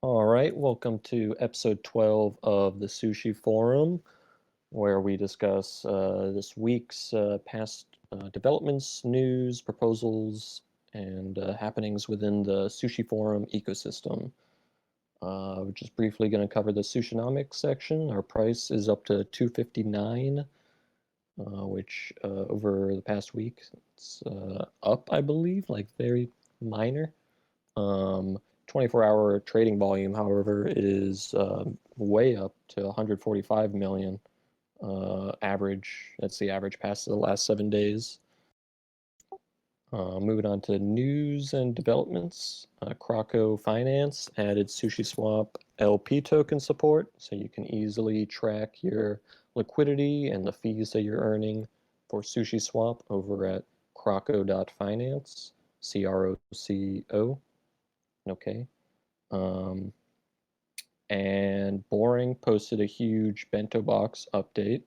All right, welcome to episode 12 of the Sushi Forum, where we discuss this week's past developments, news, proposals, and happenings within the Sushi Forum ecosystem. We're just briefly going to cover the Sushinomics section. Our price is up to 259, which over the past week it's up, I believe, like very minor. 24-hour trading volume, however, is way up to 145 million average. That's the average past the last 7 days. Moving on to news and developments. Krakow Finance added SushiSwap LP token support, so you can easily track your liquidity and the fees that you're earning for SushiSwap over at Krakow.finance, CROCO. Okay. Um, and Boring posted a huge bento box update.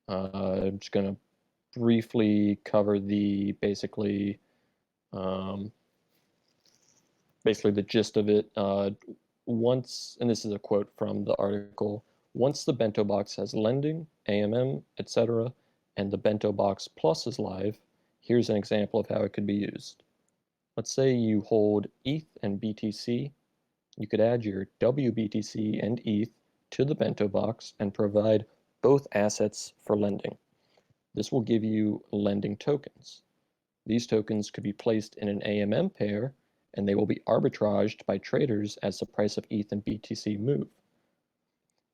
I'm just gonna briefly cover the um, basically the gist of it. Once, and this is a quote from the article, once the bento box has lending, AMM, etc., and the bento box plus is live, here's an example of how it could be used. Let's say you hold ETH and BTC. You could add your WBTC and ETH to the bento box and provide both assets for lending. This will give you lending tokens. These tokens could be placed in an AMM pair, and they will be arbitraged by traders as the price of ETH and BTC move.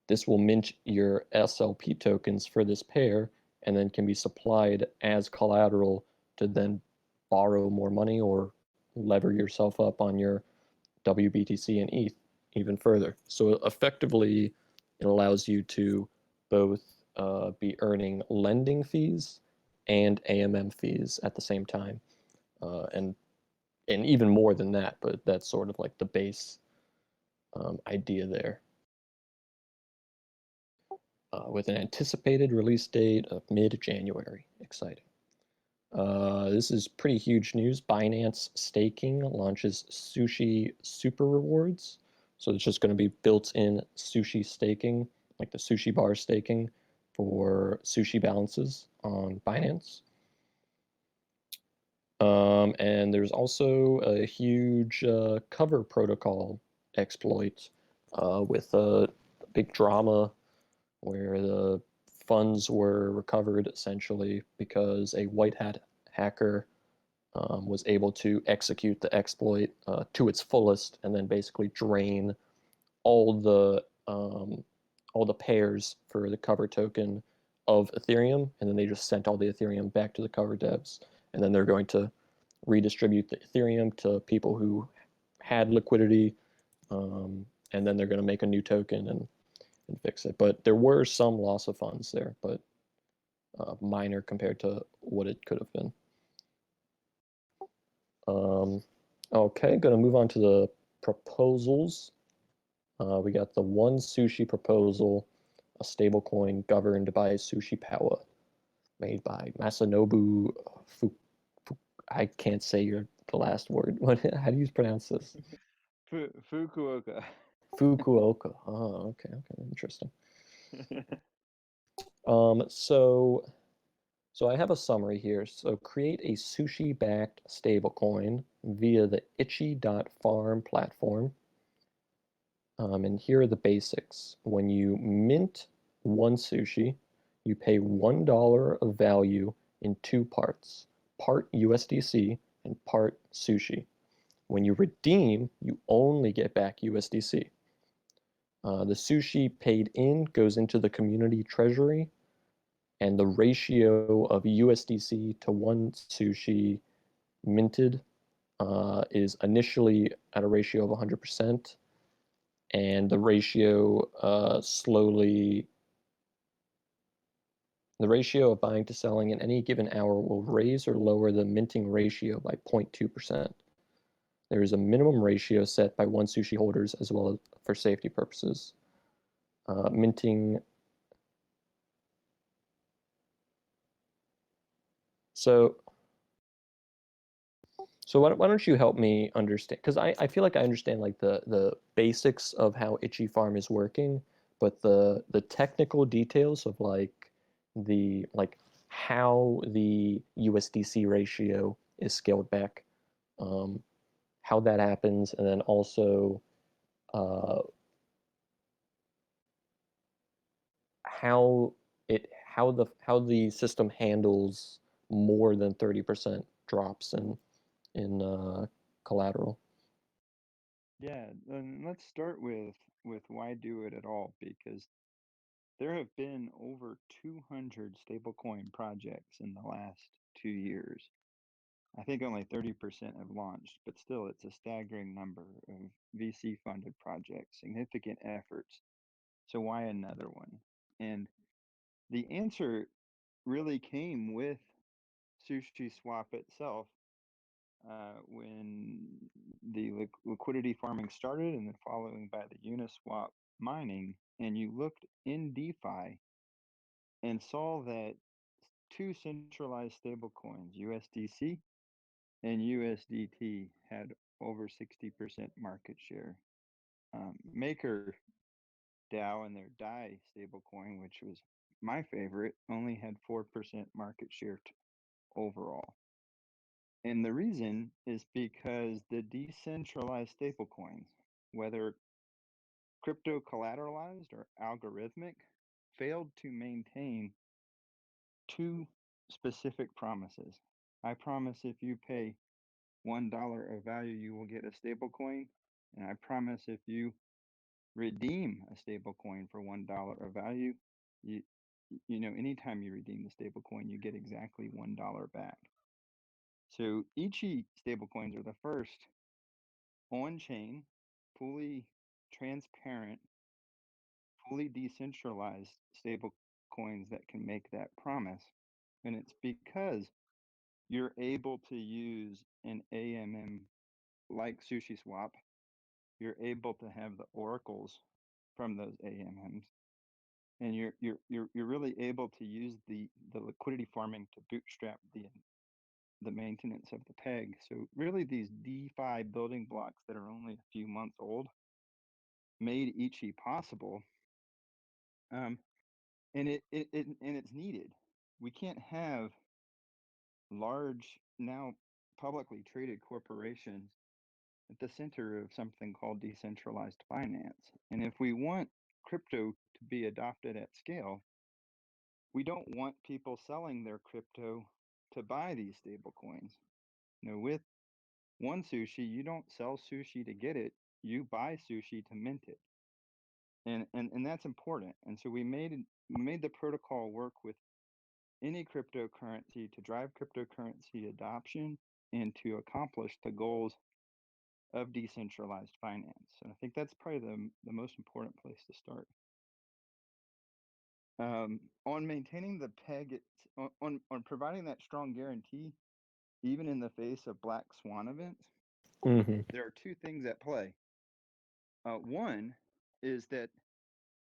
This will mint your SLP tokens for this pair and then can be supplied as collateral to then borrow more money or lever yourself up on your WBTC and ETH even further. So effectively, it allows you to both be earning lending fees and AMM fees at the same time, and even more than that. But that's sort of like the base idea there. With an anticipated release date of mid-January. Exciting. This is pretty huge news. Binance Staking launches Sushi Super Rewards. So it's just going to be built-in sushi staking, like the sushi bar staking for sushi balances on Binance. And there's also a huge cover protocol exploit with a big drama where the funds were recovered essentially because a white hat hacker was able to execute the exploit to its fullest and then basically drain all the um, all the pairs for the cover token of Ethereum, and then they just sent all the Ethereum back to the cover devs, and then they're going to redistribute the Ethereum to people who had liquidity, and then they're going to make a new token and fix it. But there were some loss of funds there, but minor compared to what it could have been. Um, okay, going to move on to the proposals. We got the One Sushi proposal, a stablecoin governed by Sushi Power, made by Masanobu I can't say the last word. What? How do you pronounce this? Fukuoka. Fukuoka. Oh, okay, okay, interesting. So I have a summary here. So create a sushi-backed stablecoin via the itchy.farm platform. And here are the basics. When you mint one sushi, you pay $1 of value in two parts, part USDC and part sushi. When you redeem, you only get back USDC. The sushi paid in goes into the community treasury, and the ratio of USDC to one sushi minted is initially at a ratio of 100%, and the ratio of buying to selling in any given hour will raise or lower the minting ratio by 0.2%. There is a minimum ratio set by one sushi holders as well as for safety purposes. Minting. So So why don't you help me understand? Because I feel like I understand like the basics of how Itchy Farm is working, but the technical details of like how the USDC ratio is scaled back, um, how that happens, and then also uh, how the system handles more than 30% drops in collateral. Yeah, and let's start with why do it at all? Because there have been over 200 stablecoin projects in the last 2 years. I think only 30% have launched, but still, it's a staggering number of VC funded projects, significant efforts. So, why another one? And the answer really came with Sushi Swap itself when the liquidity farming started and then following by the Uniswap mining. And you looked in DeFi and saw that two centralized stablecoins, USDC and USDT, had over 60% market share. Maker DAO and their DAI stablecoin, which was my favorite, only had 4% market share overall. And the reason is because the decentralized stablecoins, whether crypto collateralized or algorithmic, failed to maintain two specific promises. I promise if you pay $1 of value, you will get a stablecoin. And I promise if you redeem a stablecoin for $1 of value, you anytime you redeem the stablecoin, you get exactly $1 back. So Ichi stablecoins are the first on-chain, fully transparent, fully decentralized stable coins that can make that promise. And it's because you're able to use an AMM like Sushi Swap. You're able to have the oracles from those AMMs, and you're really able to use the liquidity farming to bootstrap the maintenance of the peg. So really, these DeFi building blocks that are only a few months old made Ichi possible. Um, and it's needed. We can't have large, now publicly traded corporations at the center of something called decentralized finance. And if we want crypto to be adopted at scale, we don't want people selling their crypto to buy these stable coins. With one sushi, you don't sell sushi to get it, you buy sushi to mint it. And that's important. And so we made the protocol work with any cryptocurrency to drive cryptocurrency adoption and to accomplish the goals of decentralized finance. And I think that's probably the most important place to start. On maintaining the peg, on providing that strong guarantee, even in the face of black swan events, Hmm. there are two things at play. One is that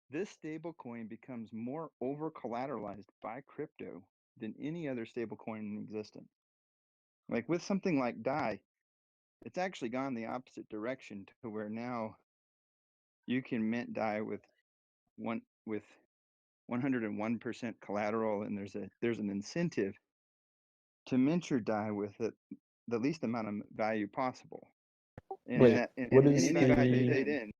this stablecoin becomes more over collateralized by crypto than any other stablecoin in existence. Like with something like DAI, it's actually gone the opposite direction to where now you can mint DAI with 101% collateral, and there's an incentive to mint your DAI with the least amount of value possible. And Wait, what and is any value the paid in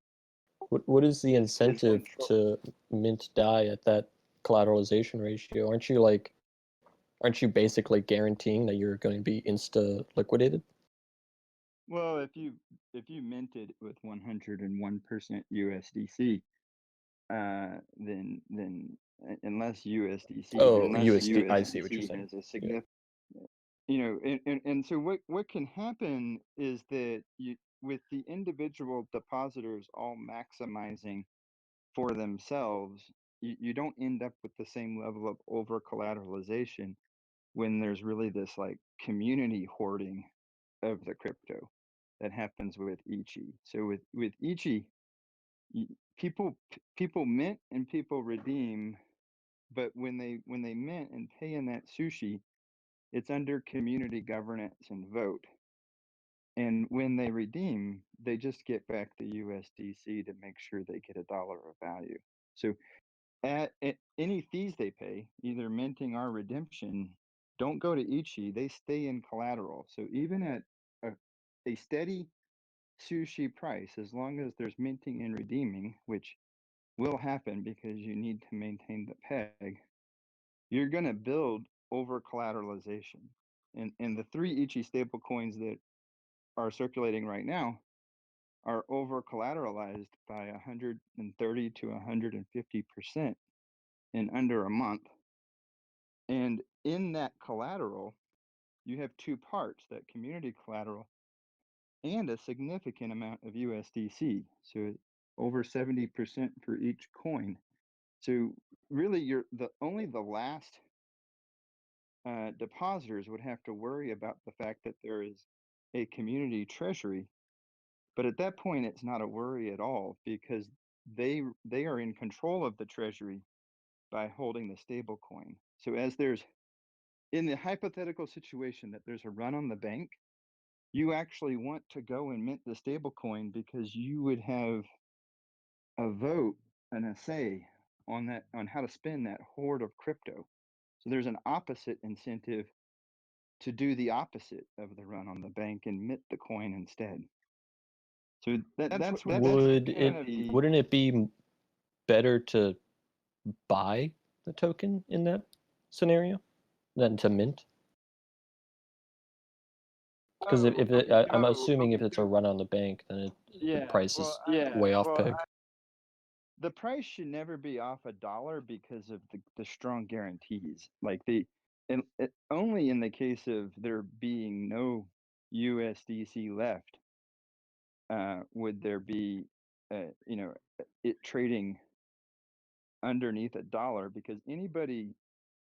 what is the is incentive control. to mint DAI at that collateralization ratio? Aren't you basically guaranteeing that you're going to be insta liquidated? Well, if you minted with 101% USDC, then unless USDC Oh, unless USD. I see what you're USDC saying. has a Yeah. significant, and so what can happen is that with the individual depositors all maximizing for themselves, you don't end up with the same level of over collateralization when there's really this like community hoarding of the crypto that happens with Ichi. So with Ichi, people mint and people redeem, but when they mint and pay in that sushi, it's under community governance and vote. And when they redeem, they just get back the USDC to make sure they get a dollar of value. So at any fees they pay, either minting or redemption, don't go to Ichi. They stay in collateral. So even at a, a steady sushi price, as long as there's minting and redeeming, which will happen because you need to maintain the peg, you're going to build over collateralization. And the three Ichi stable coins that are circulating right now are over collateralized by 130 to 150% in under a month. And in that collateral, you have two parts, that community collateral and a significant amount of USDC. So over 70% for each coin. So really you're the only the last depositors would have to worry about the fact that there is a community treasury. But at that point, it's not a worry at all because they are in control of the treasury by holding the stable coin. So as there's in the hypothetical situation that there's a run on the bank, you actually want to go and mint the stable coin because you would have a vote and a say on that on how to spend that hoard of crypto. So there's an opposite incentive to do the opposite of the run on the bank and mint the coin instead. So that's Would kind it of the wouldn't it be better to buy the token in that scenario than to mint? Because oh I'm assuming if it's a run on the bank, then the yeah price is way off peg. the price should never be off a dollar because of the strong guarantees. Like and only in the case of there being no USDC left would there be it trading underneath a dollar, because anybody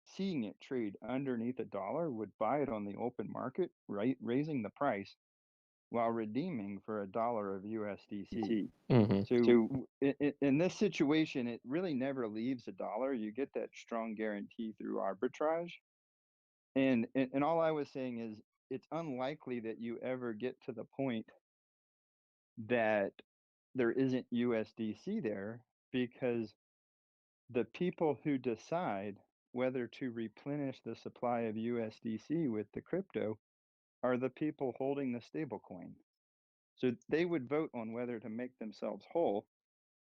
seeing it trade underneath a dollar would buy it on the open market, right, raising the price while redeeming for a dollar of USDC. Hmm. So in this situation, it really never leaves a dollar. You get that strong guarantee through arbitrage. And all I was saying is it's unlikely that you ever get to the point that there isn't USDC there, because the people who decide whether to replenish the supply of USDC with the crypto are the people holding the stablecoin. So they would vote on whether to make themselves whole.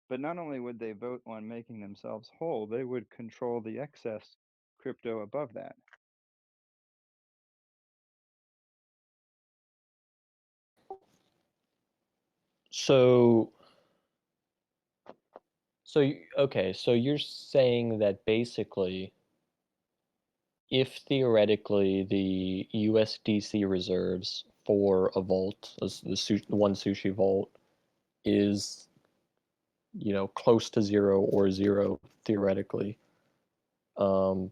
But not only would they vote on making themselves whole, they would control the excess crypto above that. So okay, so you're saying that basically, if theoretically the USDC reserves for a vault, the one sushi vault, is close to zero or zero theoretically, um,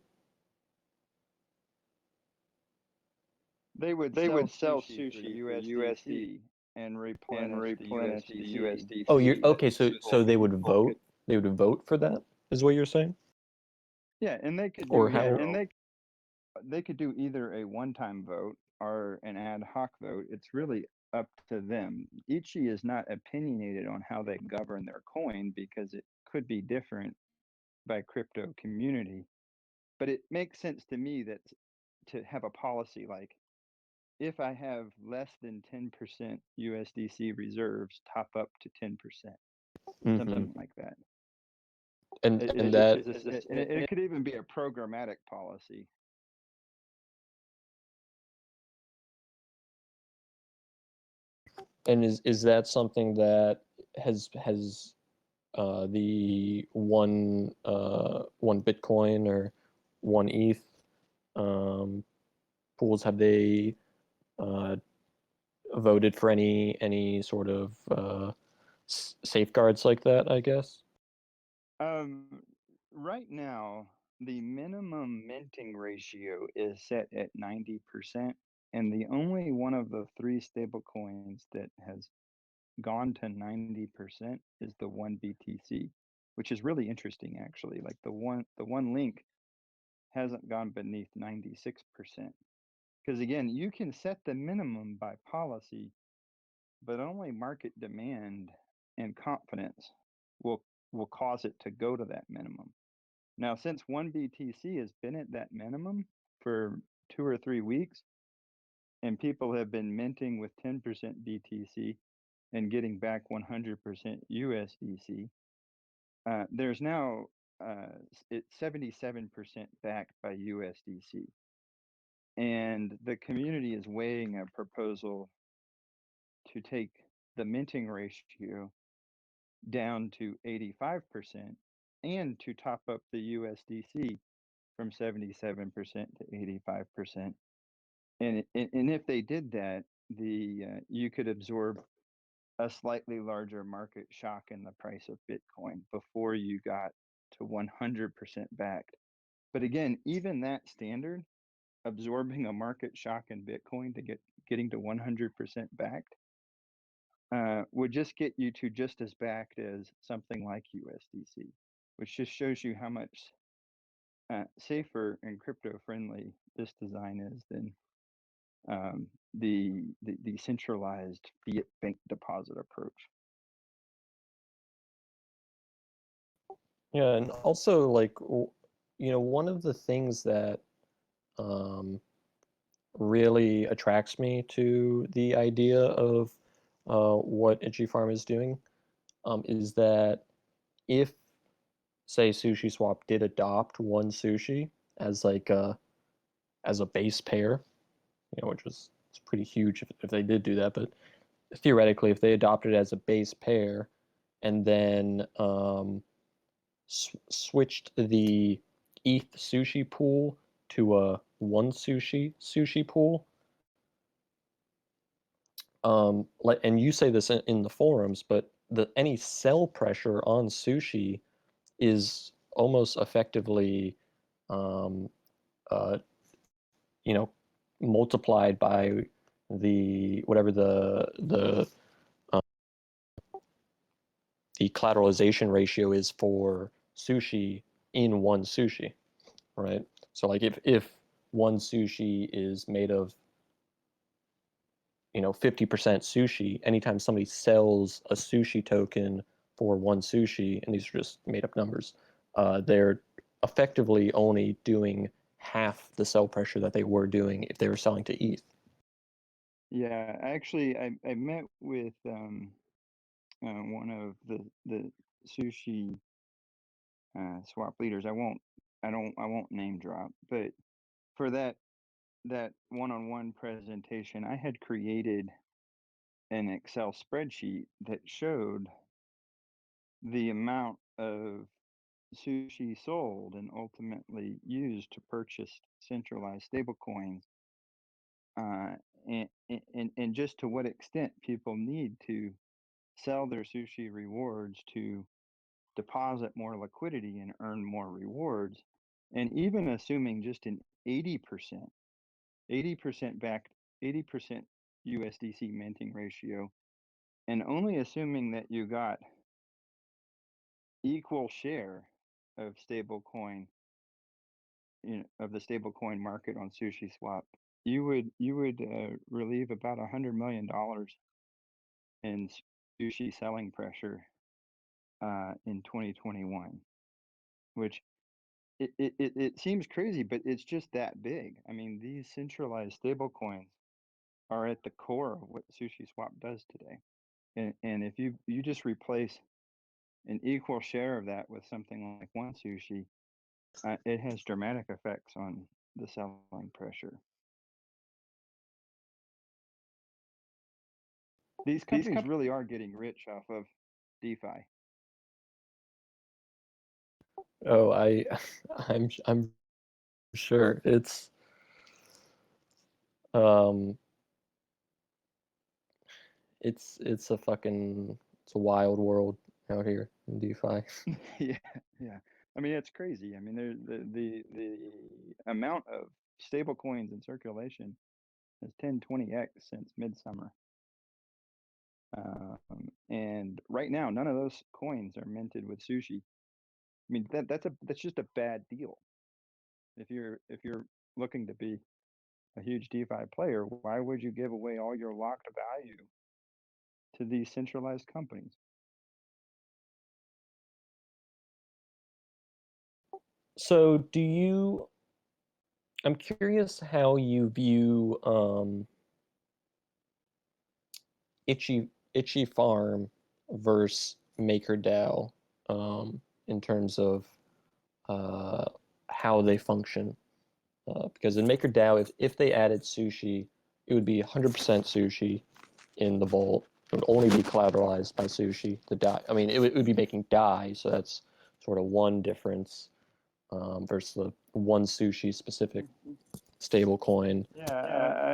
They would sell sushi for USDC and replenish the USDC. oh, you're okay. So they would vote for that, is what you're saying, Yeah, and they could do or either how? they could do either a one-time vote or an ad hoc vote. It's really up to them. Ichi is not opinionated on how they govern their coin because it could be different by crypto community. But it makes sense to me that to have a policy like, if I have less than 10% USDC reserves, top up to 10%, Hmm. something like that. And that And it could even be a programmatic policy. and is that something that has the one Bitcoin or one ETH um, pools, have they uh, voted for any sort of safeguards like that, I guess? Um, right now, the minimum minting ratio is set at 90%, and the only one of the three stable coins that has gone to 90% is the one BTC, which is really interesting actually. Like the one link hasn't gone beneath 96%. Because again, you can set the minimum by policy but only market demand and confidence will will cause it to go to that minimum. Now, since one BTC has been at that minimum for 2 or 3 weeks, and people have been minting with 10% BTC and getting back 100% USDC, there's now it's 77% backed by USDC, and the community is weighing a proposal to take the minting ratio down to 85% and to top up the USDC from 77% to 85%. And if they did that, the you could absorb a slightly larger market shock in the price of Bitcoin before you got to 100% backed. But again, even that standard, absorbing a market shock in Bitcoin to getting to 100% backed, would just get you to just as backed as something like USDC, which just shows you how much safer and crypto friendly this design is than the centralized fiat bank deposit approach. Yeah, and also like one of the things that um, really attracts me to the idea of what Itchy Farm is doing is that if, say, Sushi Swap did adopt one sushi as like as a base pair, which was it's pretty huge if they did do that, but theoretically, if they adopted it as a base pair and then switched the ETH sushi pool to a one sushi pool. And you say this in the forums, but any sell pressure on sushi is almost effectively, um, uh, you know, multiplied by the whatever the collateralization ratio is for sushi in one sushi, right? So like if one sushi is made of 50% sushi, anytime somebody sells a sushi token for one sushi, and these are just made up numbers, they're effectively only doing half the sell pressure that they were doing if they were selling to ETH. Yeah, actually, I met with one of the sushi swap leaders. I won't name drop, but for that one-on-one presentation, I had created an Excel spreadsheet that showed the amount of sushi sold and ultimately used to purchase centralized stablecoins, uh, and just to what extent people need to sell their sushi rewards to deposit more liquidity and earn more rewards. And even assuming just an 80% backed, 80% USDC minting ratio, and only assuming that you got equal share of stablecoin, of the stablecoin market on Sushi Swap, you would relieve about $100 million in sushi selling pressure in 2021, which it seems crazy, but it's just that big. I mean, these centralized stablecoins are at the core of what Sushi Swap does today. And if you just replace an equal share of that with something like one sushi, it has dramatic effects on the selling pressure. These These companies companies. really are getting rich off of DeFi. Oh, I'm sure um it's a wild world out here in DeFi. Yeah, yeah. I mean, it's crazy. I mean, the amount of stable coins in circulation has 10-20x since midsummer. And right now, none of those coins are minted with sushi. I mean, that's just a bad deal. If you're looking to be a huge DeFi player, why would you give away all your locked value to these centralized companies. So do you? I'm curious how you view Itchy Farm versus MakerDAO in terms of uh, how they function. Because in MakerDAO, if they added sushi, it would be 100% sushi in the vault. It would only be collateralized by sushi. The dye, I mean, it would be making dye, so that's sort of one difference versus the one sushi specific stable coin. Yeah,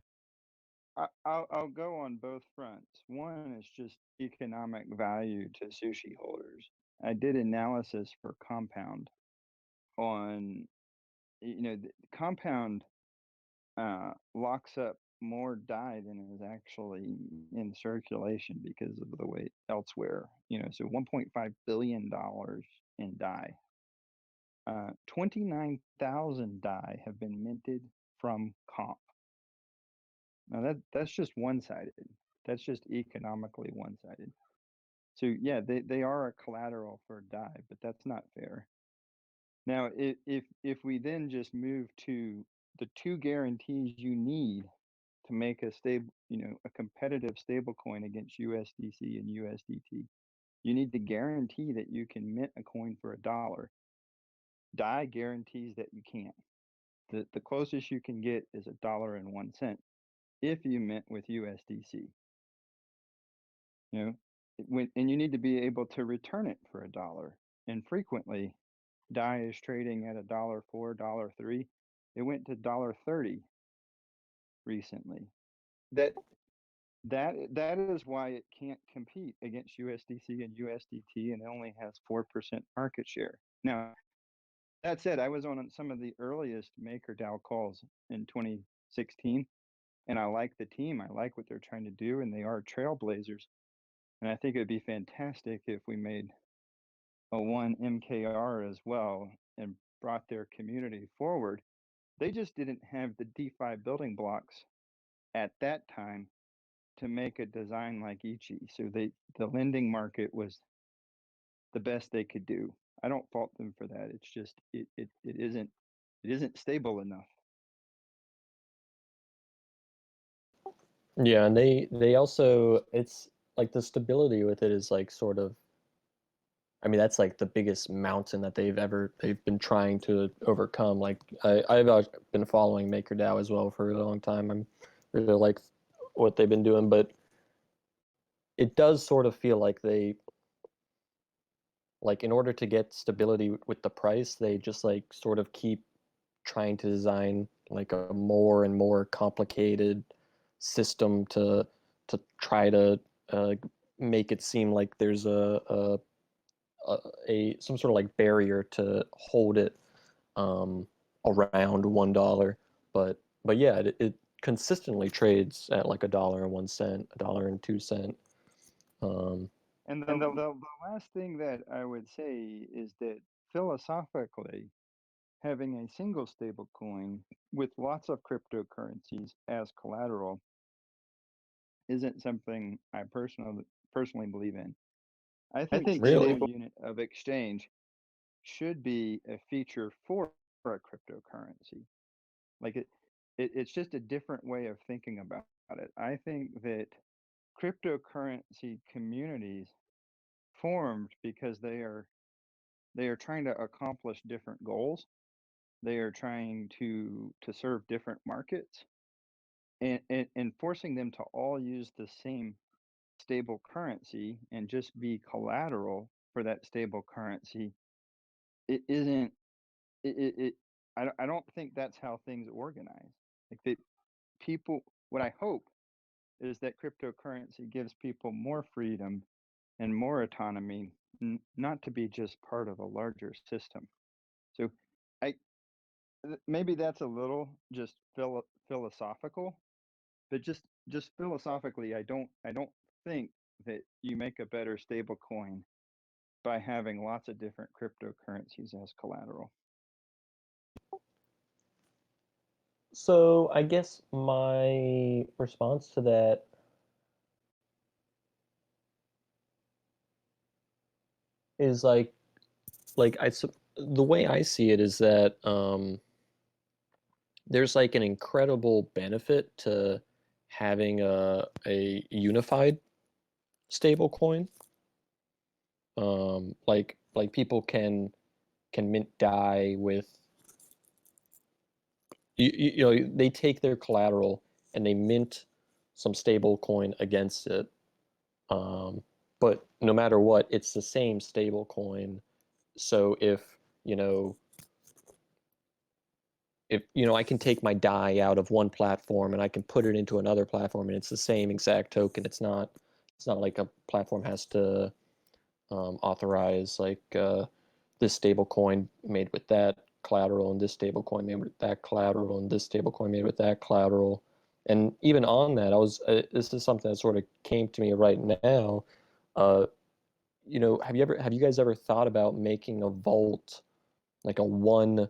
I'll go on both fronts. One is just economic value to sushi holders. I did analysis for Compound on, Compound locks up more dye than is actually in circulation because of the weight elsewhere. So $1.5 billion in dye. 29,000 dye have been minted from comp. Now that's just one-sided. That's just economically one-sided. So yeah, they are a collateral for dye, but that's not fair. Now, if we then just move to the two guarantees you need to make a stable, a competitive stable coin against USDC and USDT, you need to guarantee that you can mint a coin for $1. DAI guarantees that you can't. The closest you can get is $1.01 if you mint with USDC. And you need to be able to return it for $1. And frequently, DAI is trading at $1.04, $1.03. It went to $1.30 recently. That is why it can't compete against USDC and USDT, and it only has 4% market share. Now, that said, I was on some of the earliest MakerDAO calls in 2016, and I like the team. I like what they're trying to do, and they are trailblazers. And I think it would be fantastic if we made a one MKR as well and brought their community forward. They just didn't have the DeFi building blocks at that time to make a design like Ichi. So the lending market was the best they could do. I don't fault them for that. It's just it isn't stable enough. Yeah, and they also it's like the stability with it is like sort of, I mean, that's like the biggest mountain that they've been trying to overcome. Like I've been following MakerDAO as well for a long time. I'm really like what they've been doing, but it does sort of feel like they, like, in order to get stability with the price, they just like sort of keep trying to design like a more and more complicated system to try to make it seem like there's some sort of like barrier to hold it um, around $1. But yeah, it consistently trades at like $1.01, $1.02. Um, And the last thing that I would say is that philosophically, having a single stable coin with lots of cryptocurrencies as collateral isn't something I personally believe in. I think really? stable unit of exchange should be a feature for a cryptocurrency. Like it's just a different way of thinking about it. I think that cryptocurrency communities formed because they are trying to accomplish different goals. They are trying to serve different markets, and forcing them to all use the same stable currency and just be collateral for that stable currency. It isn't it I don't think that's how things organize. Like that people what I hope is that cryptocurrency gives people more freedom and more autonomy, not to be just part of a larger system. So I maybe that's a little just philosophical, but just philosophically, I don't think that you make a better stable coin by having lots of different cryptocurrencies as collateral. So I guess my response to that is like the way I see it is that there's like an incredible benefit to having a unified stable coin. Like people can mint Dai with you know they take their collateral and they mint some stable coin against it. Um, but no matter what, it's the same stable coin. So if I can take my Dai out of one platform and I can put it into another platform and it's the same exact token. It's not like a platform has to authorize like this stable coin made with that collateral and this stable coin made with that collateral and this stable coin made with that collateral. And even on that, this is something that sort of came to me right now. Uh, have you guys ever thought about making a vault like a one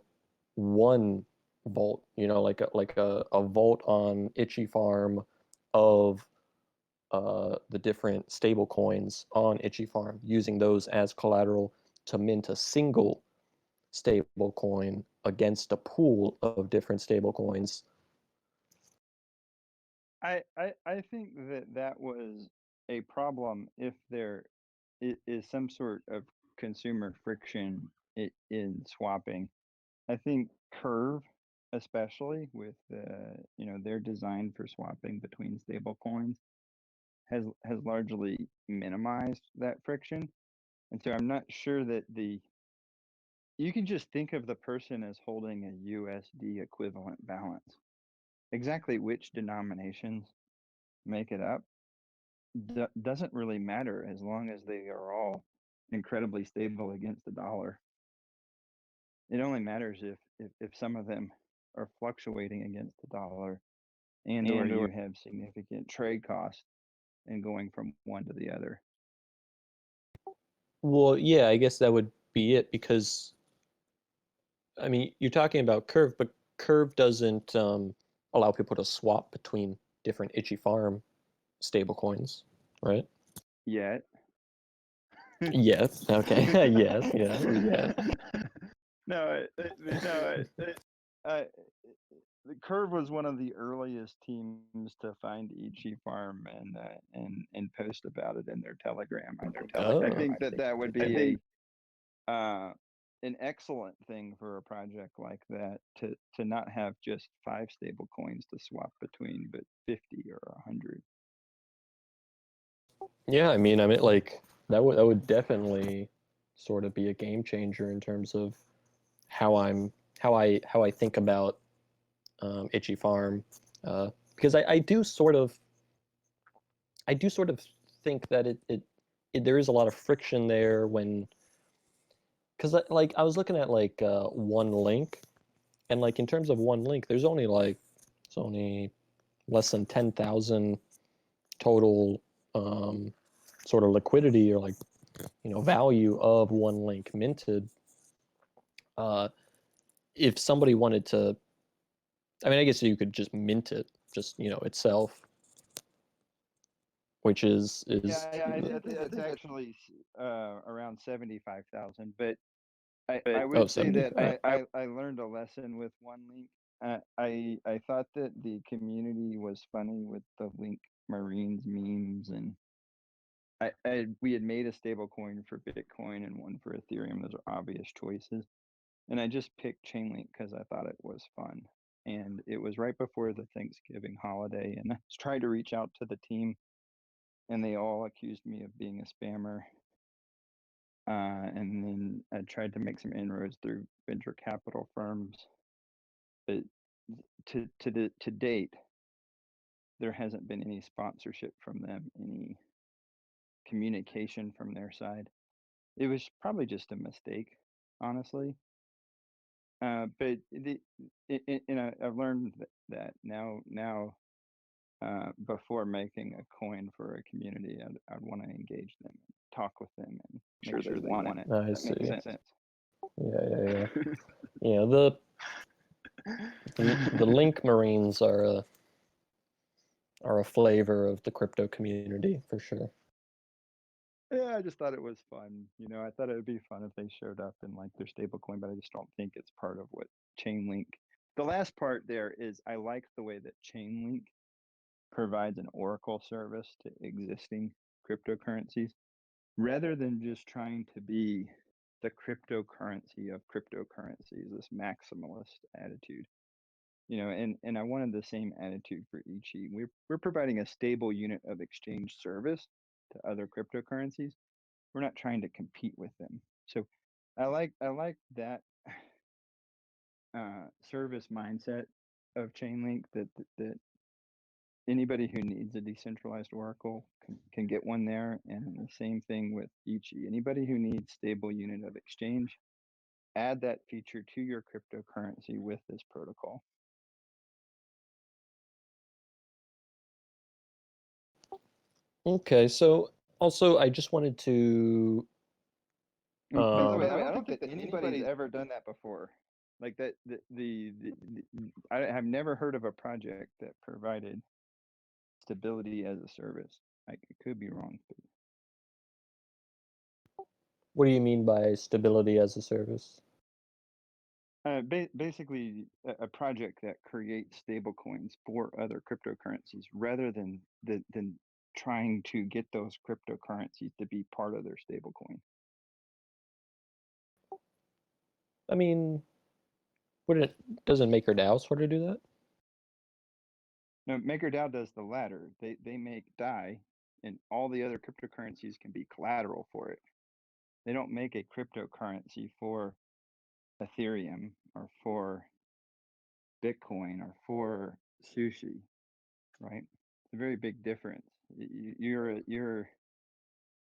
vault, like a vault on Itchy Farm of the different stable coins on Itchy Farm, using those as collateral to mint a single stable coin against a pool of different stable coins. I think that that was a problem if there is some sort of consumer friction in swapping. I think Curve, especially with their design for swapping between stable coins, has largely minimized that friction. And so I'm not sure that the you can just think of the person as holding a USD equivalent balance. Exactly which denominations make it up doesn't really matter as long as they are all incredibly stable against the dollar. It only matters if some of them are fluctuating against the dollar and or And or you have significant trade costs in going from one to the other. Well, yeah, I guess that would be it because I mean, you're talking about Curve, but Curve doesn't allow people to swap between different Itchy Farm stablecoins, right? Yet. Yes. Okay. Yes. Yeah. Yeah. No, uh, the Curve was one of the earliest teams to find Ichi Farm and post about it in their Telegram. I Oh. think that that would be a an excellent thing for a project like that to not have just 5 stable coins to swap between, but 50 or 100. Yeah. I mean, like that would definitely sort of be a game changer in terms of how I'm how I think about Itchy Farm, because I do sort of think that it there is a lot of friction there when because like I was looking at like one link and like in terms of one link there's only less than 10,000 total um, sort of liquidity or like value of one link minted. Uh, if somebody wanted to, I mean, I guess you could just mint it just itself, which is Yeah, I think it's actually around 75,000, but I oh would say that 75. I learned a lesson with one link. I thought that the community was funny with the link Marines memes, and we had made a stable coin for Bitcoin and one for Ethereum. Those are obvious choices, and I just picked Chainlink because I thought it was fun. And it was right before the Thanksgiving holiday, and I was trying to reach out to the team, and they all accused me of being a spammer. And then I tried to make some inroads through venture capital firms, but to date, there hasn't been any sponsorship from them, any communication from their side. It was probably just a mistake, honestly. But I've learned that now before making a coin for a community, I'd want to engage them, talk with them, and make sure they want it. I If that see. makes sense. Yeah, yeah, yeah. Yeah, the Link Marines are a flavor of the crypto community for sure. Yeah, I just thought it was fun. I thought it would be fun if they showed up in like their stablecoin, but I just don't think it's part of what Chainlink. The last part there is I like the way that Chainlink provides an oracle service to existing cryptocurrencies rather than just trying to be the cryptocurrency of cryptocurrencies, this maximalist attitude. And I wanted the same attitude for Ichi. We're providing a stable unit of exchange service to other cryptocurrencies. We're not trying to compete with them. So I like that service mindset of Chainlink that anybody who needs a decentralized oracle can get one there. And the same thing with Ichi. Anybody who needs stable unit of exchange, add that feature to your cryptocurrency with this protocol. Okay, so also I just wanted to And by the way, I by the don't way, think that anybody's ever done that before. Like that, I have never heard of a project that provided stability as a service. I could be wrong, but what do you mean by stability as a service? basically a project that creates stable coins for other cryptocurrencies rather than trying to get those cryptocurrencies to be part of their stable coin. I mean, would it doesn't MakerDAO sort of do that? Now, MakerDAO does the latter. They make DAI, and all the other cryptocurrencies can be collateral for it. They don't make a cryptocurrency for Ethereum or for Bitcoin or for Sushi, right? It's a very big difference. You're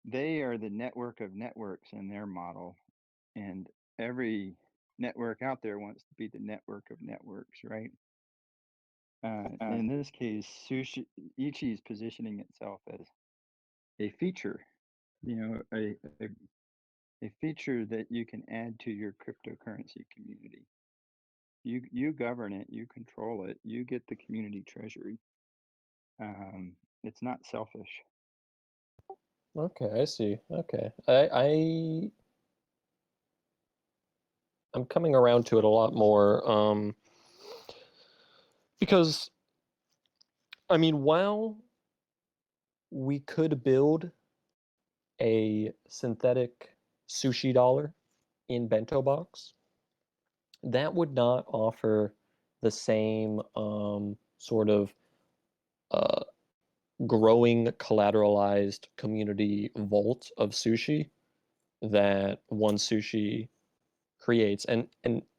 they are the network of networks in their model, and every network out there wants to be the network of networks, right? In this case, Sushi Ichi is positioning itself as a feature, you know, a feature that you can add to your cryptocurrency community. You govern it, you control it, you get the community treasury. It's not selfish. Okay, I see. Okay, I'm coming around to it a lot more because I mean, while we could build a synthetic sushi dollar in bento box, that would not offer the same sort of uh, growing collateralized community vault of sushi that one sushi creates. And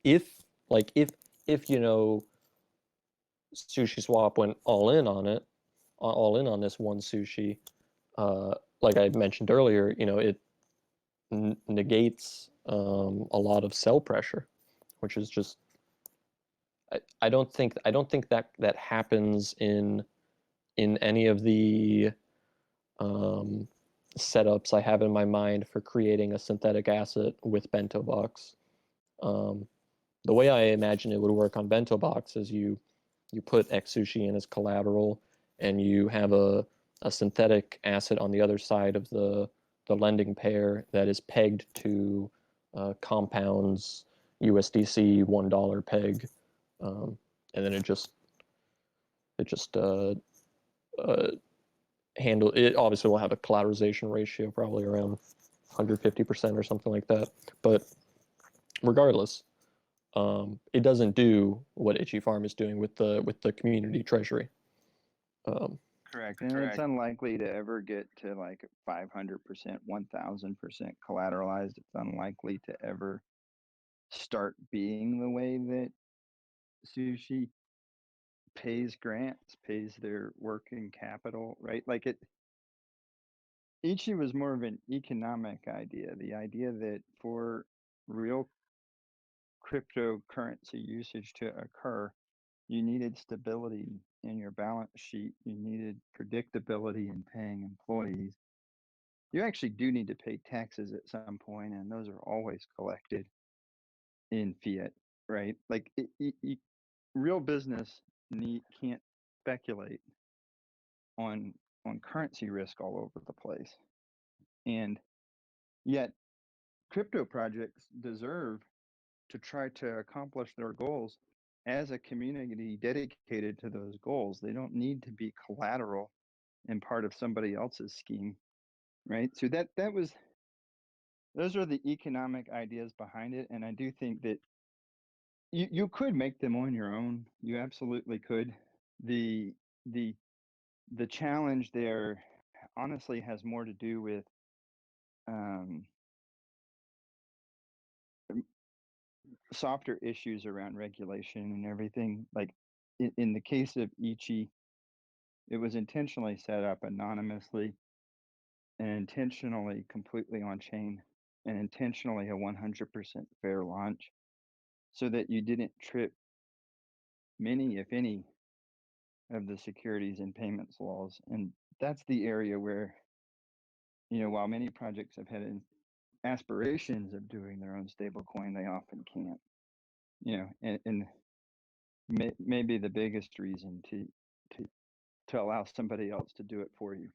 if Sushi Swap went all in on it, all in on this one sushi, uh, like I mentioned earlier, it negates a lot of sell pressure, which is just I don't think that happens in any of the um, setups I have in my mind for creating a synthetic asset with Bento Box. Um, the way I imagine it would work on Bento Box is you put X sushi in as collateral, and you have a synthetic asset on the other side of the lending pair that is pegged to Compound's USDC $1 peg, um, and then it just uh, handle it. Obviously, will have a collateralization ratio probably around 150% or something like that. But regardless, it doesn't do what Itchy Farm is doing with the community treasury. Um, Correct. And it's unlikely to ever get to like 500%, 1000% collateralized. It's unlikely to ever start being the way that Sushi pays grants, pays their working capital, right? Like Ichi was more of an economic idea, the idea that for real cryptocurrency usage to occur, you needed stability in your balance sheet, you needed predictability in paying employees. You actually do need to pay taxes at some point, and those are always collected in fiat, right? Like real business can't speculate on on currency risk all over the place. And yet, crypto projects deserve to try to accomplish their goals as a community dedicated to those goals. They don't need to be collateral and part of somebody else's scheme, right? So that was those are the economic ideas behind it, and I do think that you could make them on your own. You absolutely could. The the the challenge there honestly has more to do with um, softer issues around regulation and everything. Like in the case of Ichi, it was intentionally set up anonymously and intentionally completely on chain and intentionally a 100% fair launch so that you didn't trip many, if any, of the securities and payments laws. And that's the area where, while many projects have had aspirations of doing their own stablecoin, they often can't. And maybe the biggest reason to to allow somebody else to do it for you,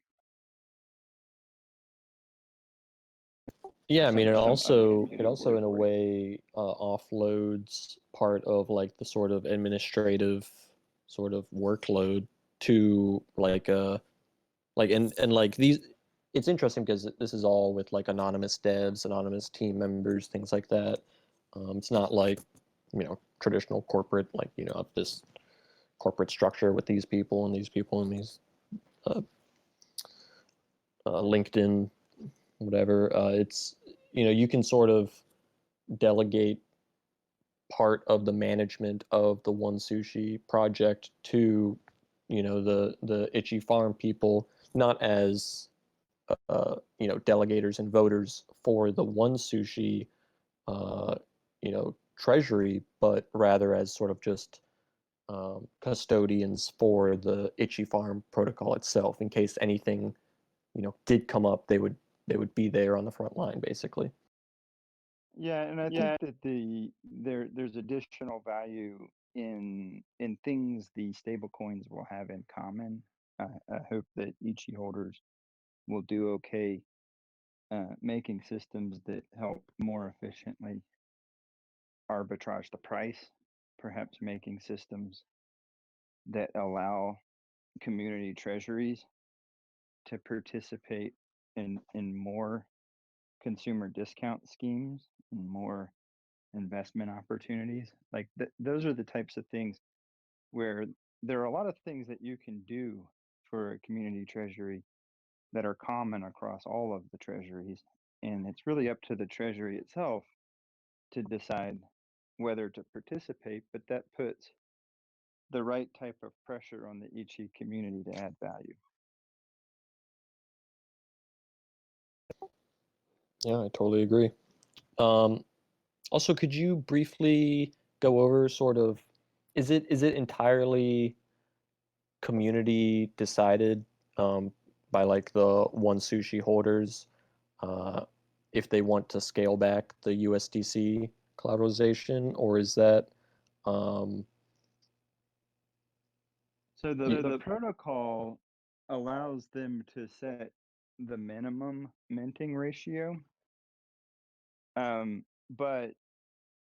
Yeah, or I mean, it some other also community in a for you. way offloads part of like the sort of administrative sort of workload to like and like these. It's interesting because this is all with like anonymous devs, anonymous team members, things like that. It's not like traditional corporate like this corporate structure with these people and these people and these uh, LinkedIn whatever. It's you can sort of delegate part of the management of the One Sushi project to the Itchy Farm people, not as delegators and voters for the One Sushi uh, treasury, but rather as sort of just custodians for the Itchy Farm protocol itself. In case anything did come up, they would be there on the front line basically. Yeah, and I think that there's additional value in things the stable coins will have in common. I hope that Ichi holders will do okay making systems that help more efficiently arbitrage the price, perhaps making systems that allow community treasuries to participate in more consumer discount schemes and more investment opportunities. Like those are the types of things where there are a lot of things that you can do for a community treasury that are common across all of the treasuries. And it's really up to the treasury itself to decide whether to participate, but that puts the right type of pressure on the Ichi community to add value. Yeah, I totally agree. Um, Also, could you briefly go over sort of is it entirely community decided by like the One Sushi holders uh, if they want to scale back the USDC collateralization, or is that um, So the, y- the protocol allows them to set the minimum minting ratio, but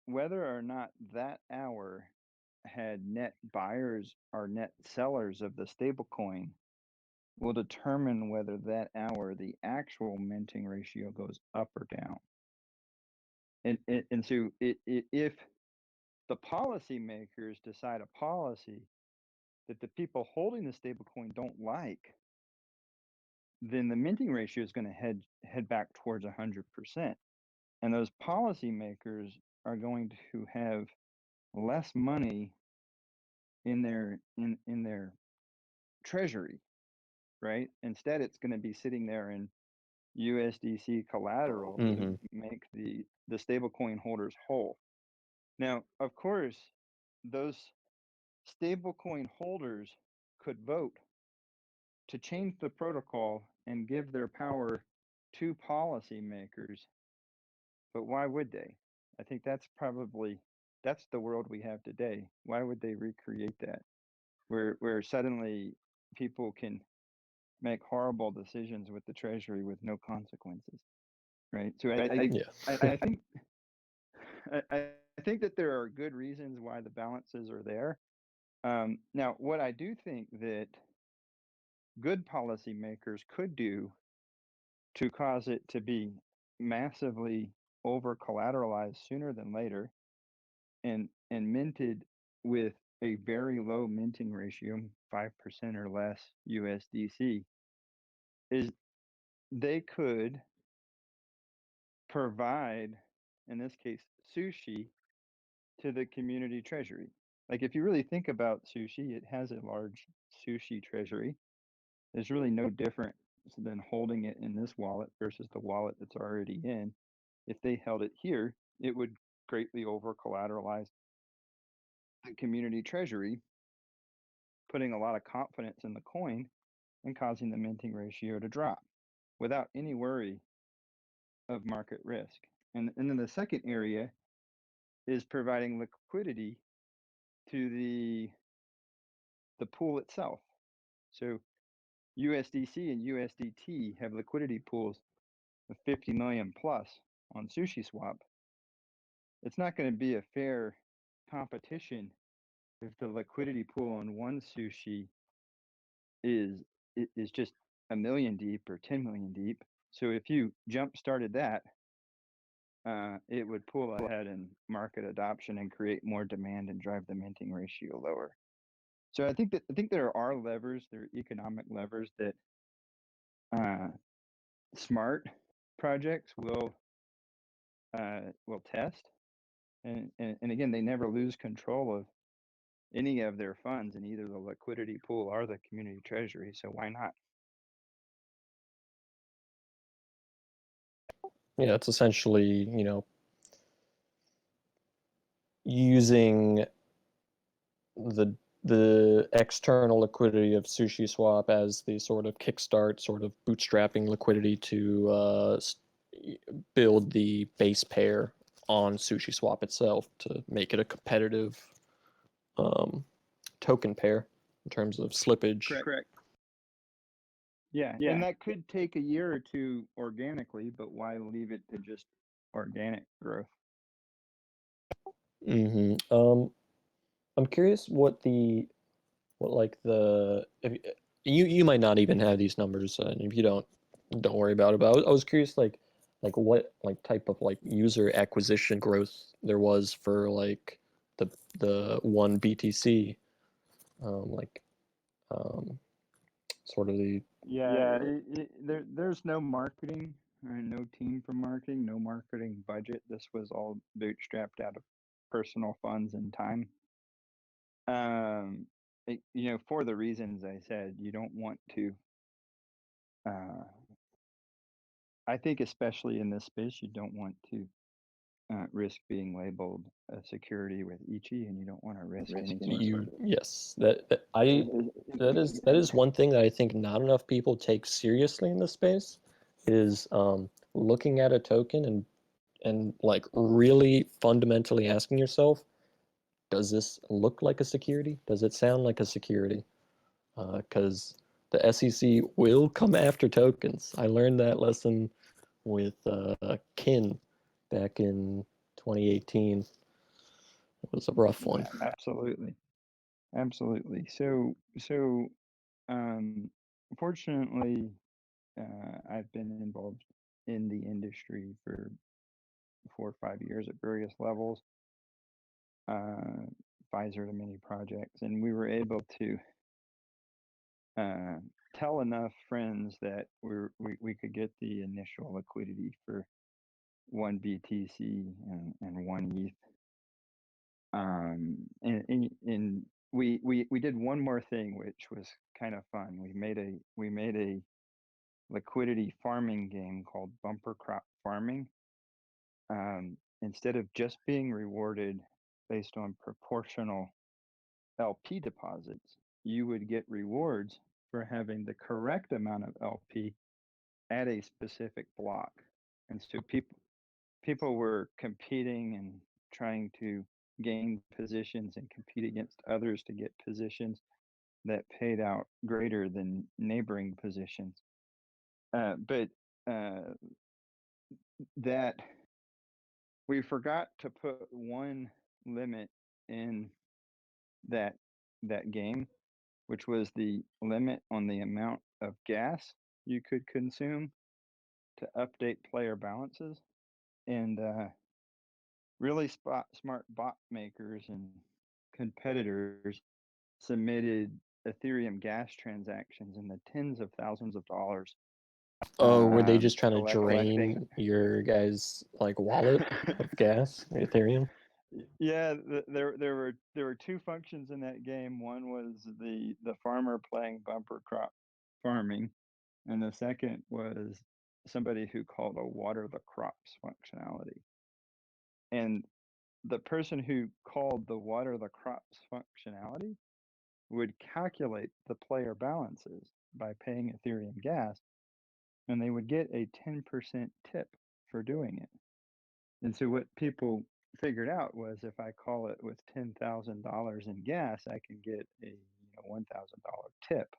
whether or not that hour had net buyers or net sellers of the stablecoin will determine whether that hour the actual minting ratio goes up or down. And so if the policymakers decide a policy that the people holding the stablecoin don't like, then the minting ratio is going to head back towards 100%. And those policymakers are going to have less money in their treasury, right? Instead, it's going to be sitting there in USDC collateral to mhm. make the stablecoin holders whole. Now, of course, those stablecoin holders could vote to change the protocol and give their power to policymakers, but why would they? I think that's the world we have today. Why would they recreate that? Where suddenly people can make horrible decisions with the treasury with no consequences, right? So I Yeah. I, I think I think that there are good reasons why the balances are there. Now, what I do think that good policymakers could do to cause it to be massively over collateralized sooner than later and minted with a very low minting ratio, 5% or less USDC, is they could provide, in this case, sushi to the community treasury. Like, if you really think about sushi, it has a large sushi treasury. There's really no different than holding it in this wallet versus the wallet that's already in. If they held it here, it would greatly over collateralize the community treasury, putting a lot of confidence in the coin and causing the minting ratio to drop without any worry of market risk. And then the second area is providing liquidity to the pool itself. So USDC and USDT have liquidity pools of 50 million plus on Sushi Swap. It's not going to be a fair competition if the liquidity pool on one sushi is is just a million deep or 10 million deep. So if you jump started that, it would pull ahead in market adoption and create more demand and drive the minting ratio lower. So I think there are levers, there are economic levers that uh, smart projects will test, and again, they never lose control of any of their funds in either the liquidity pool or the community treasury. So why not? Yeah, it's essentially, using the the external liquidity of Sushi Swap as the sort of kickstart, sort of bootstrapping liquidity to build the base pair on Sushi Swap itself to make it a competitive um, token pair in terms of slippage. Correct. Yeah, and that could take a year or two organically, but why leave it to just organic growth? I'm curious what like the if you might not even have these numbers, and if you don't worry about it. But I was curious, like what like type of like user acquisition growth there was for like the one BTC, like um, sort of the Yeah, there's no marketing, no team for marketing, no marketing budget. This was all bootstrapped out of personal funds and time. For the reasons I said, you don't want to. Uh, I think, especially in this space, you don't want to risk being labeled a security with Ichi, and you don't want to risk any sort of. you yes that is one thing that I think not enough people take seriously in this space is looking at a token and like really fundamentally asking yourself, does this look like a security? Does it sound like a security? Because the SEC will come after tokens. I learned that lesson with Kin back in 2018. It was a rough one. Absolutely, absolutely. So, fortunately, I've been involved in the industry for 4 or 5 years at various levels, uh, advisor to many projects, and we were able to uh, tell enough friends that we could get the initial liquidity for one BTC and one ETH. And we did one more thing, which was kind of fun. We made a liquidity farming game called bumper crop farming. Instead of just being rewarded based on proportional LP deposits, you would get rewards for having the correct amount of LP at a specific block. And so people were competing and trying to gain positions and compete against others to get positions. that paid out greater than neighboring positions. But uh, that we forgot to put one limit in that game, which was the limit on the amount of gas you could consume to update player balances. And really smart bot makers and competitors submitted Ethereum gas transactions in the tens of thousands of dollars. Oh, were they just trying to Collecting. drain your guys' like wallet of gas, Ethereum? Yeah, there were two functions in that game. One was the farmer playing bumper crop farming, and the second was somebody who called a water the crops functionality. And the person who called the water the crops functionality would calculate the player balances by paying Ethereum gas, and they would get a 10% tip for doing it. And so what people figured out was if I call it with $10,000 in gas, I can get a $1,000 tip.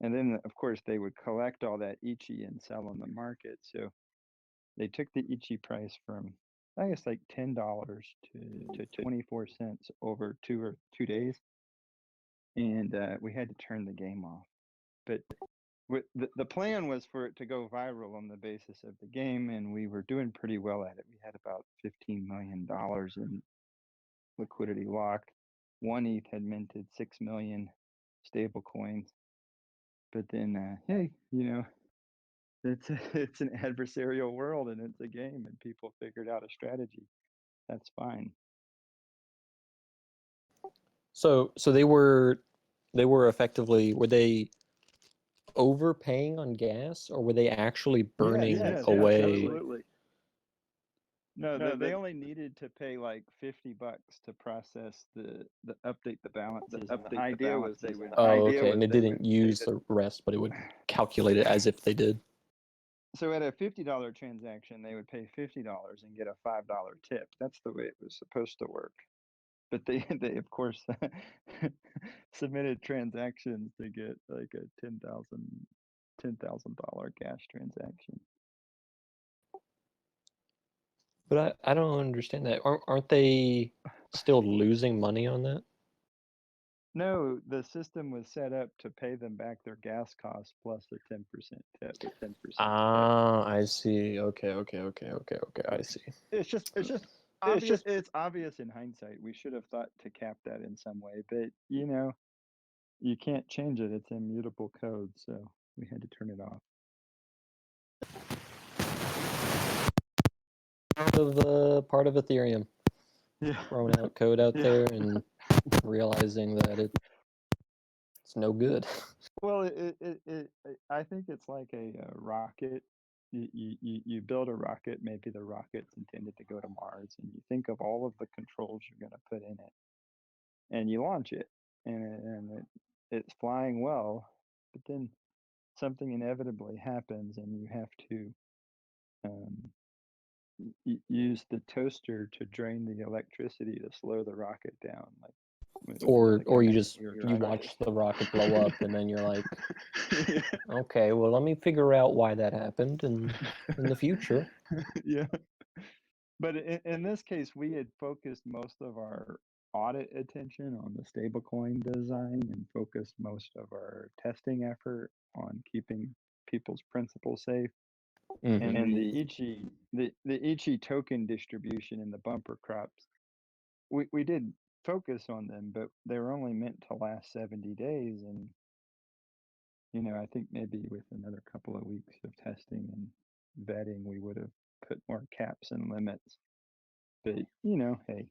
And then of course they would collect all that Ichi and sell on the market. So they took the Ichi price from I guess like $10 to 24 cents over 2 days, and we had to turn the game off. But the plan was for it to go viral on the basis of the game, and we were doing pretty well at it. We had about $15 million in liquidity locked. One ETH had minted 6 million stable coins. But then, hey, it's an adversarial world and it's a game, and people figured out a strategy. That's fine. So they were effectively, were they overpaying on gas, or were they actually burning away? Absolutely. No, they only needed to pay like $50 to process the update the balances, and the idea was they would. Oh, okay, and it didn't use the rest, but it would calculate it as if they did. So at a $50 transaction, they would pay $50 and get a $5 tip. That's the way it was supposed to work. But they of course submitted transactions to get like a $10,000 gas transaction. But I don't understand that. Aren't they still losing money on that? No, the system was set up to pay them back their gas costs plus a 10% tip. Ah, I see. Okay, I see. It's obvious in hindsight. We should have thought to cap that in some way, but you can't change it. It's immutable code, so we had to turn it off. Part of Ethereum. Yeah. Throwing out code out there and realizing that it's no good. Well, I think it's like a rocket. You build a rocket. Maybe the rocket's intended to go to Mars, and you think of all of the controls you're going to put in it, and you launch it, it's flying well, but then something inevitably happens, and you have to um, use the toaster to drain the electricity to slow the rocket down, like Or you just you're you trying to. watch the rocket blow up, and then you're like, okay, well, let me figure out why that happened in the future. Yeah. But in this case, we had focused most of our audit attention on the stablecoin design and focused most of our testing effort on keeping people's principal safe. Mm-hmm. And the Ichi token distribution and the bumper crops, we did focus on them, but they were only meant to last 70 days. And, I think maybe with another couple of weeks of testing and vetting, we would have put more caps and limits. But, hey,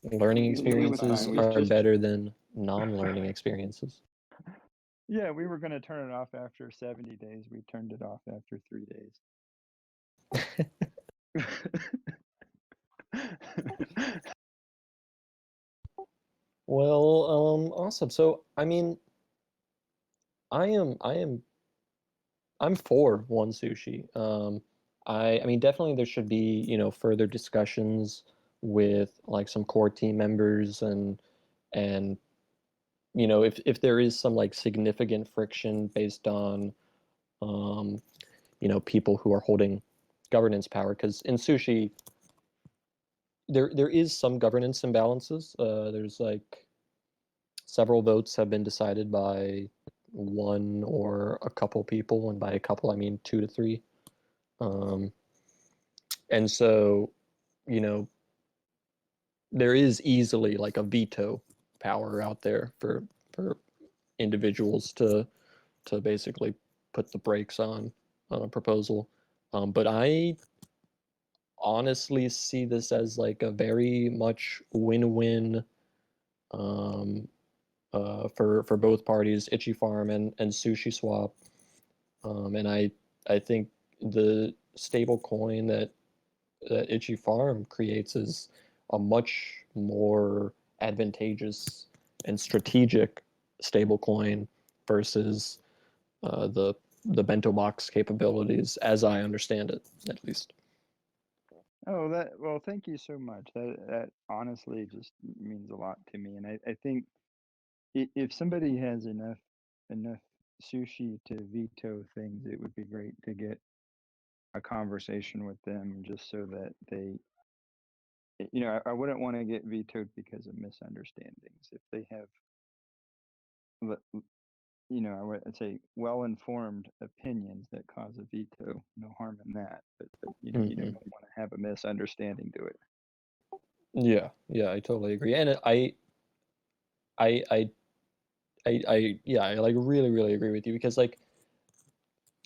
Learning it was experiences fine. We are just, better than non-learning experiences. yeah, we were going to turn it off after 70 days. We turned it off after 3 days. Well, awesome. So, I mean, I'm for one sushi. I mean, definitely there should be, further discussions with like some core team members and if there is some like significant friction based on um, people who are holding governance power, because in sushi there is some governance imbalances. There's like several votes have been decided by one or a couple people, and by a couple I mean two to three. Um, and so, you know, there is easily like a veto power out there for individuals to basically put the brakes on a proposal. But I honestly see this as like a very much win-win um, for both parties, Itchy Farm and Sushi Swap. And I think the stable coin that Itchy Farm creates is a much more advantageous and strategic stable coin versus the bento box capabilities, as I understand it, at least. Oh, well, thank you so much. That honestly just means a lot to me. And I think if somebody has enough sushi to veto things, it would be great to get a conversation with them just so that I wouldn't want to get vetoed because of misunderstandings. If they have, I would say well-informed opinions that cause a veto, no harm in that. But you don't Mm-hmm. want to have a misunderstanding to it. Yeah, yeah, I totally agree. And I, I, yeah, I like really, really agree with you because like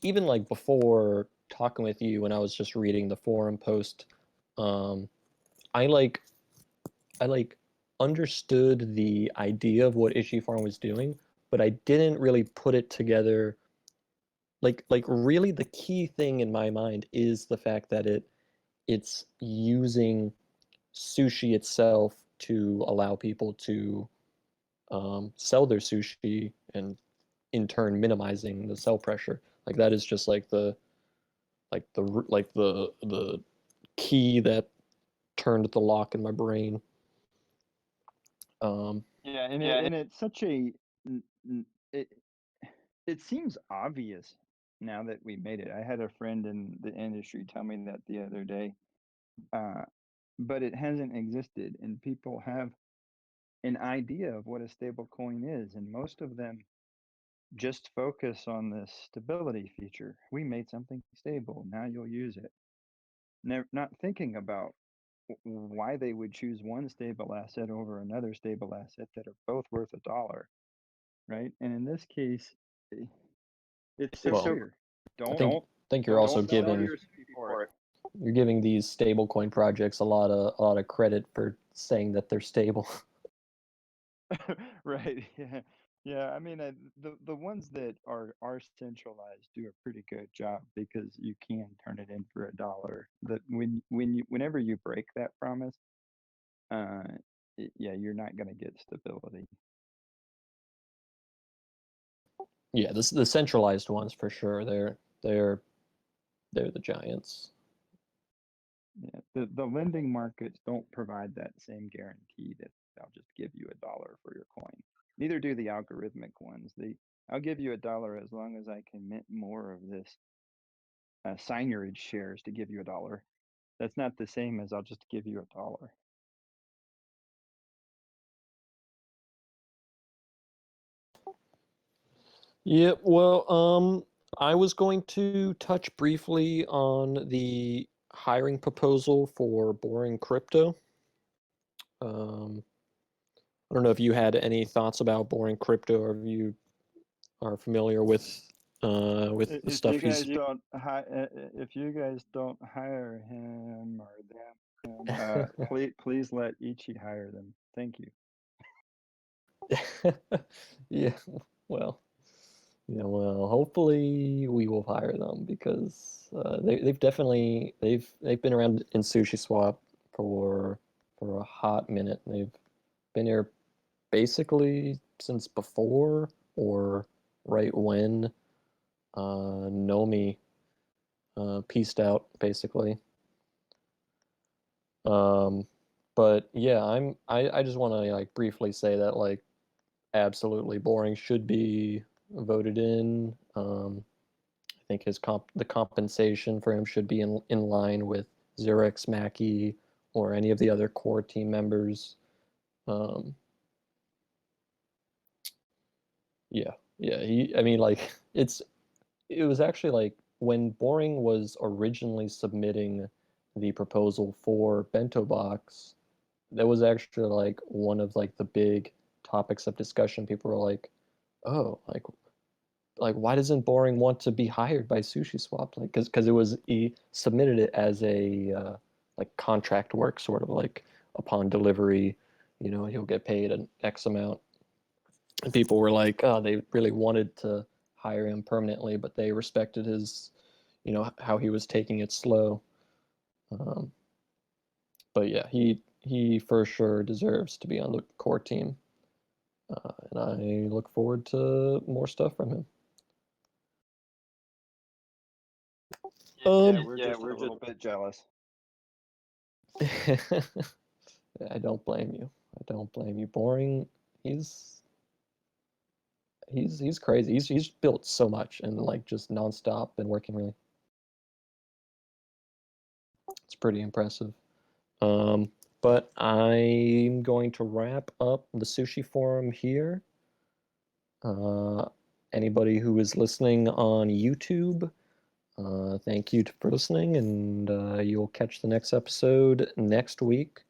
even like before talking with you when I was just reading the forum post, um, I like I like understood the idea of what Ishi Farm was doing, but I didn't really put it together. Like really the key thing in my mind is the fact that it's using sushi itself to allow people to sell their sushi and in turn minimizing the sell pressure. Like that is just like the key that turned the lock in my brain. Um, Yeah, and it's such a it it seems obvious now that we made it. I had a friend in the industry tell me that the other day, uh, but it hasn't existed, and people have an idea of what a stable coin is, and most of them just focus on this stability feature. We made something stable. Now you'll use it. Not thinking about why they would choose one stable asset over another stable asset that are both worth a dollar, right? And in this case, eh, it's so well, clear. I Don't think you're don't also sell giving your sushi for it. these stablecoin projects a lot of credit for saying that they're stable. Right. Yeah. Yeah. I mean, the ones that are centralized do a pretty good job because you can turn it in for a dollar. That whenever you break that promise, uh, yeah, you're not going to get stability. Yeah, the centralized ones for sure. They're the giants. Yeah. The lending markets don't provide that same guarantee that I'll just give you a dollar for your coin. Neither do the algorithmic ones. I'll give you a dollar as long as I can mint more of this signage shares to give you a dollar. That's not the same as I'll just give you a dollar. Yeah, well, I was going to touch briefly on the hiring proposal for Boring Crypto. Um, I don't know if you had any thoughts about Boring Crypto, or if you are familiar with the If stuff you he's. guys don't if you guys don't hire him or them, please let Ichi hire them. Thank you. Yeah, well, hopefully we will hire them because they've been around in Sushi Swap for a hot minute. They've been here basically since before or right when Nomi pieced out, basically. Um, but yeah, I just want to like briefly say that like absolutely. Boring should be voted in. I think the compensation for him should be in line with Xerix, Mackey, or any of the other core team members. Um, yeah, yeah. I mean, like it was actually like when Boring was originally submitting the proposal for Bento Box, that was actually like one of like the big topics of discussion. People were like, "Oh, like why doesn't Boring want to be hired by Sushi Swap?" Like because it was he submitted it as a like contract work, sort of like upon delivery, he'll get paid an X amount. And people were like, "Oh, they really wanted to hire him permanently, but they respected his, how he was taking it slow." Um, but yeah, he for sure deserves to be on the core team, and I look forward to more stuff from him. Yeah, Um, we're just a little bit jealous. I don't blame you. I don't blame you. Boring. He's he's crazy. He's built so much and like just nonstop and working really. It's pretty impressive. Um, but I'm going to wrap up the sushi forum here. Uh, Anybody who is listening on YouTube, thank you for listening, and you'll catch the next episode next week.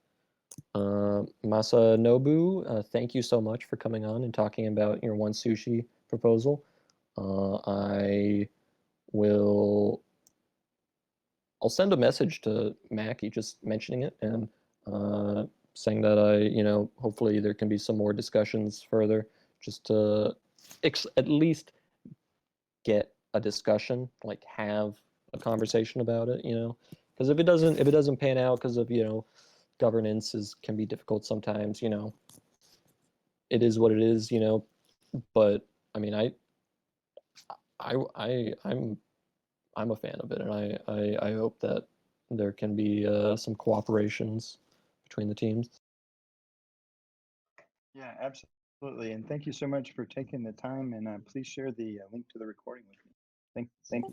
Masanobu, thank you so much for coming on and talking about your one sushi proposal. I will. I'll send a message to Mackie just mentioning it and uh, saying that hopefully there can be some more discussions further, just to at least get a discussion, like have a conversation about it, because if it doesn't pan out because of governance can be difficult sometimes, it is what it is, but I mean, I'm a fan of it, and I hope that there can be some cooperations between the teams. Yeah, absolutely. And thank you so much for taking the time. And please share the link to the recording with me. Thank you.